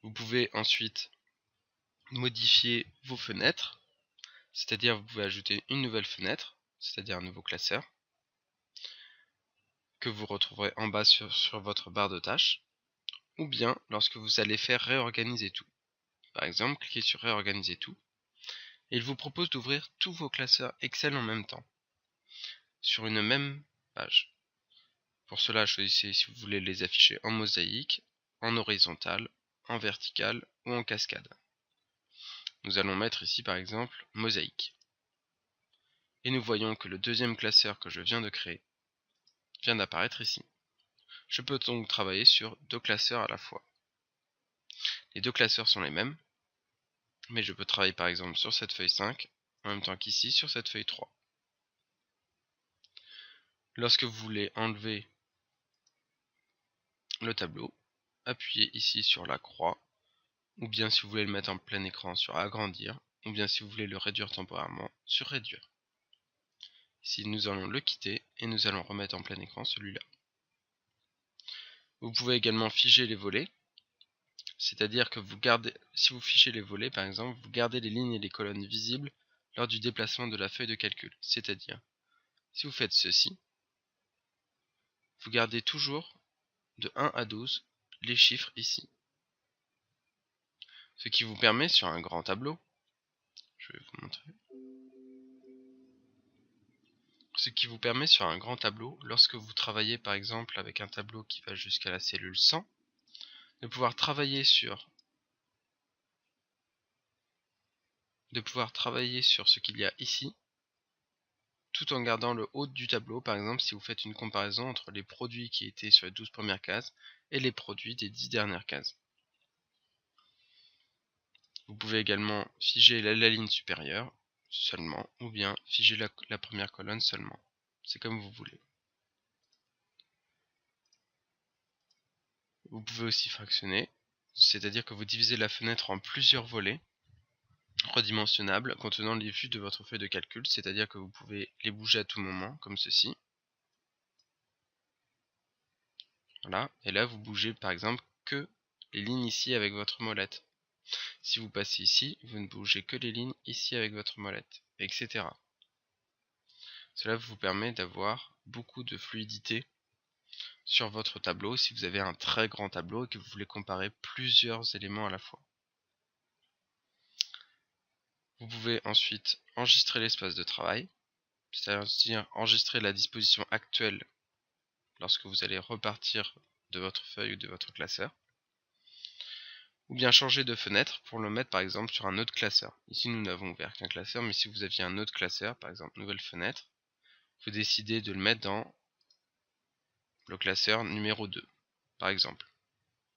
Vous pouvez ensuite modifier vos fenêtres, c'est-à-dire vous pouvez ajouter une nouvelle fenêtre, c'est-à-dire un nouveau classeur, que vous retrouverez en bas sur votre barre de tâches, ou bien lorsque vous allez faire réorganiser tout. Par exemple, cliquez sur réorganiser tout, et il vous propose d'ouvrir tous vos classeurs Excel en même temps, sur une même page. Pour cela, choisissez si vous voulez les afficher en mosaïque, en horizontal, en vertical ou en cascade. Nous allons mettre ici par exemple mosaïque. Et nous voyons que le deuxième classeur que je viens de créer vient d'apparaître ici. Je peux donc travailler sur deux classeurs à la fois. Les deux classeurs sont les mêmes, mais je peux travailler par exemple sur cette feuille 5 en même temps qu'ici sur cette feuille 3. Lorsque vous voulez enlever le tableau, appuyez ici sur la croix, ou bien si vous voulez le mettre en plein écran sur agrandir, ou bien si vous voulez le réduire temporairement sur réduire. Ici nous allons le quitter et nous allons remettre en plein écran celui-là. Vous pouvez également figer les volets, c'est-à-dire que si vous fichez les volets par exemple, vous gardez les lignes et les colonnes visibles lors du déplacement de la feuille de calcul. C'est-à-dire, si vous faites ceci, vous gardez toujours de 1 à 12 les chiffres ici. Ce qui vous permet sur un grand tableau, je vais vous montrer. Ce qui vous permet sur un grand tableau, lorsque vous travaillez par exemple avec un tableau qui va jusqu'à la cellule 100, de pouvoir travailler sur ce qu'il y a ici, tout en gardant le haut du tableau. Par exemple, si vous faites une comparaison entre les produits qui étaient sur les 12 premières cases et les produits des 10 dernières cases. Vous pouvez également figer la ligne supérieure seulement, ou bien figer la première colonne seulement. C'est comme vous voulez. Vous pouvez aussi fractionner, c'est-à-dire que vous divisez la fenêtre en plusieurs volets redimensionnables contenant les vues de votre feuille de calcul, c'est-à-dire que vous pouvez les bouger à tout moment, comme ceci. Voilà, et là vous bougez par exemple que les lignes ici avec votre molette. Si vous passez ici, vous ne bougez que les lignes ici avec votre molette, etc. Cela vous permet d'avoir beaucoup de fluidité sur votre tableau si vous avez un très grand tableau et que vous voulez comparer plusieurs éléments à la fois. Vous pouvez ensuite enregistrer l'espace de travail, c'est-à-dire enregistrer la disposition actuelle lorsque vous allez repartir de votre feuille ou de votre classeur. Ou bien changer de fenêtre pour le mettre par exemple sur un autre classeur. Ici nous n'avons ouvert qu'un classeur, mais si vous aviez un autre classeur, par exemple nouvelle fenêtre, vous décidez de le mettre dans le classeur numéro 2, par exemple.